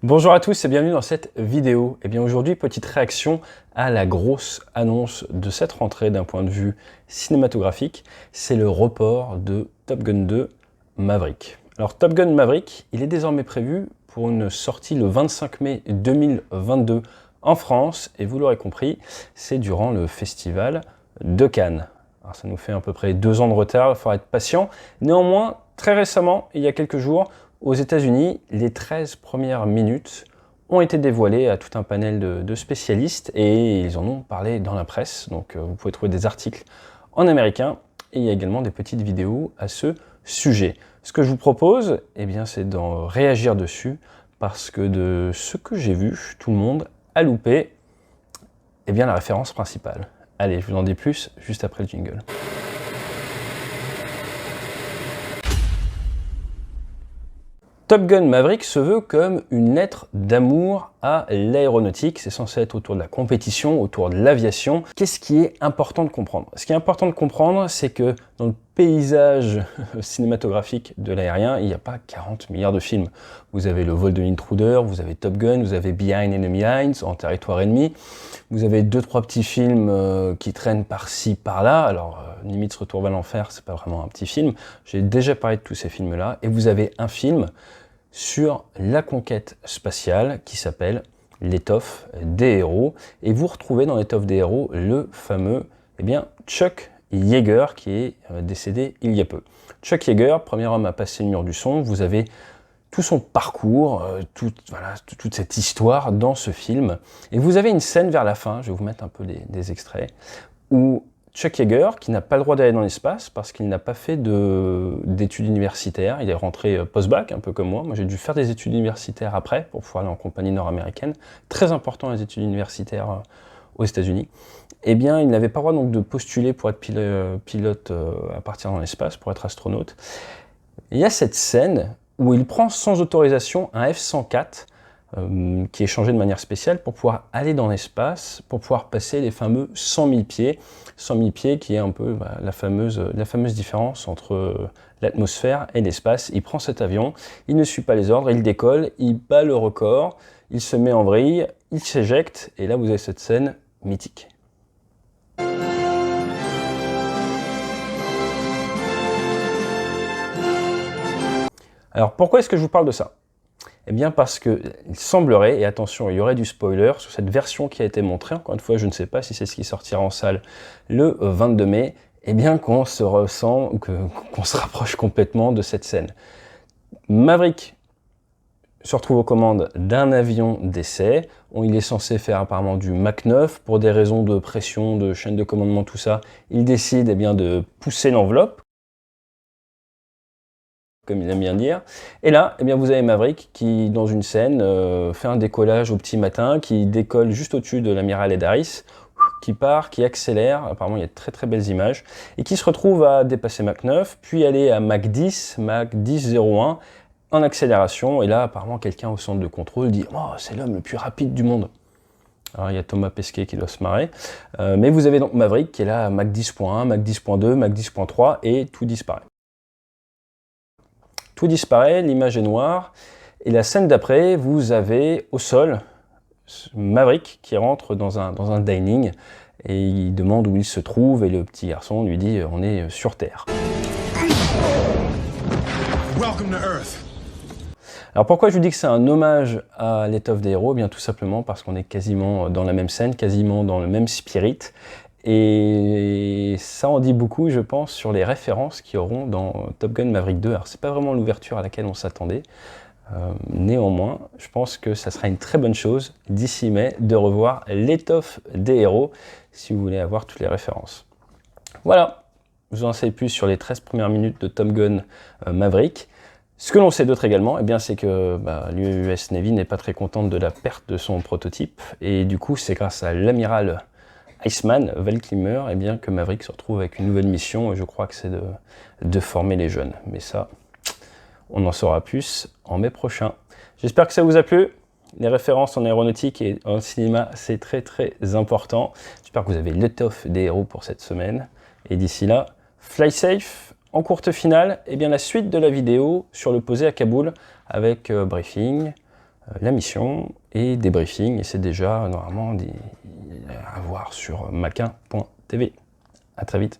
Bonjour à tous et bienvenue dans cette vidéo. Et bien aujourd'hui, petite réaction à la grosse annonce de cette rentrée d'un point de vue cinématographique. C'est le report de Top Gun 2 Maverick. Alors Top Gun Maverick, il est désormais prévu pour une sortie le 25 mai 2022 en France. Et vous l'aurez compris, c'est durant le festival de Cannes. Alors ça nous fait à peu près 2 ans de retard, il faudra être patient. Néanmoins, très récemment, il y a quelques jours, aux États-Unis, les 13 premières minutes ont été dévoilées à tout un panel de spécialistes et ils en ont parlé dans la presse. Donc vous pouvez trouver des articles en américain et il y a également des petites vidéos à ce sujet. Ce que je vous propose, eh bien, c'est d'en réagir dessus parce que de ce que j'ai vu, tout le monde a loupé eh bien, la référence principale. Allez, je vous en dis plus juste après le jingle. Top Gun Maverick se veut comme une lettre d'amour à l'aéronautique. C'est censé être autour de la compétition, autour de l'aviation. Qu'est-ce qui est important de comprendre? Ce qui est important de comprendre, c'est que dans le paysage cinématographique de l'aérien, il n'y a pas 40 milliards de films. Vous avez le vol de l'intruder, vous avez Top Gun, vous avez Behind Enemy Lines, En territoire ennemi. Vous avez 2-3 petits films qui traînent par-ci, par-là. Alors, limite, Retour vers l'enfer, c'est pas vraiment un petit film. J'ai déjà parlé de tous ces films-là. Et vous avez un film sur la conquête spatiale qui s'appelle L'étoffe des héros. Et vous retrouvez dans L'étoffe des héros le fameux Chuck Yeager qui est décédé il y a peu. Chuck Yeager, premier homme à passer le mur du son, vous avez tout son parcours, toute cette histoire dans ce film. Et vous avez une scène vers la fin, je vais vous mettre un peu des extraits, où Chuck Yeager, qui n'a pas le droit d'aller dans l'espace parce qu'il n'a pas fait d'études universitaires, il est rentré post-bac, un peu comme moi. Moi, j'ai dû faire des études universitaires après pour pouvoir aller en compagnie nord-américaine. Très important les études universitaires aux États-Unis. Eh bien, il n'avait pas le droit donc de postuler pour être pilote à partir dans l'espace, pour être astronaute. Et il y a cette scène où il prend sans autorisation un F-104 qui est changé de manière spéciale pour pouvoir aller dans l'espace, pour pouvoir passer les fameux 100 000 pieds. 100 000 pieds qui est un peu la fameuse différence entre l'atmosphère et l'espace. Il prend cet avion, il ne suit pas les ordres, il décolle, il bat le record, il se met en vrille, il s'éjecte, et là vous avez cette scène mythique. Alors pourquoi est-ce que je vous parle de ça? Eh bien parce qu'il semblerait, et attention, il y aurait du spoiler sur cette version qui a été montrée, encore une fois je ne sais pas si c'est ce qui sortira en salle le 22 mai, eh bien qu'on se ressent, qu'on se rapproche complètement de cette scène. Maverick se retrouve aux commandes d'un avion d'essai, il est censé faire apparemment du Mach 9, pour des raisons de pression, de chaîne de commandement, tout ça, il décide de pousser l'enveloppe, comme il aime bien dire. Et là, vous avez Maverick qui, dans une scène, fait un décollage au petit matin, qui décolle juste au-dessus de l'amiral Ed Harris, qui part, qui accélère, apparemment il y a de très très belles images, et qui se retrouve à dépasser Mach 9, puis aller à Mach 10, Mach 10,01, en accélération, et là apparemment quelqu'un au centre de contrôle dit « Oh, c'est l'homme le plus rapide du monde ». Alors il y a Thomas Pesquet qui doit se marrer, mais vous avez donc Maverick qui est là à Mach 10.1, Mach 10.2, Mach 10.3, et tout disparaît. Tout disparaît, l'image est noire, et la scène d'après, vous avez au sol Maverick qui rentre dans un dining, et il demande où il se trouve, et le petit garçon lui dit « On est sur Terre ». Welcome to Earth. Alors pourquoi je vous dis que c'est un hommage à L'étoffe des héros? Eh bien tout simplement parce qu'on est quasiment dans la même scène, quasiment dans le même spirit, et ça en dit beaucoup, je pense, sur les références qu'il y auront dans Top Gun Maverick 2. Alors c'est pas vraiment l'ouverture à laquelle on s'attendait, néanmoins, je pense que ça sera une très bonne chose d'ici mai de revoir L'étoffe des héros, si vous voulez avoir toutes les références. Voilà, je vous en sais plus sur les 13 premières minutes de Top Gun Maverick. Ce que l'on sait d'autre également, c'est que l'US Navy n'est pas très contente de la perte de son prototype, et du coup c'est grâce à l'amiral Iceman, Val Kilmer, que Maverick se retrouve avec une nouvelle mission, et je crois que c'est de former les jeunes. Mais ça, on en saura plus en mai prochain. J'espère que ça vous a plu. Les références en aéronautique et en cinéma, c'est très très important. J'espère que vous avez l'étoffe des héros pour cette semaine. Et d'ici là, fly safe. En courte finale, la suite de la vidéo sur le posé à Kaboul avec briefing, la mission et des briefings, et c'est déjà normalement à voir sur maquin.tv. À très vite.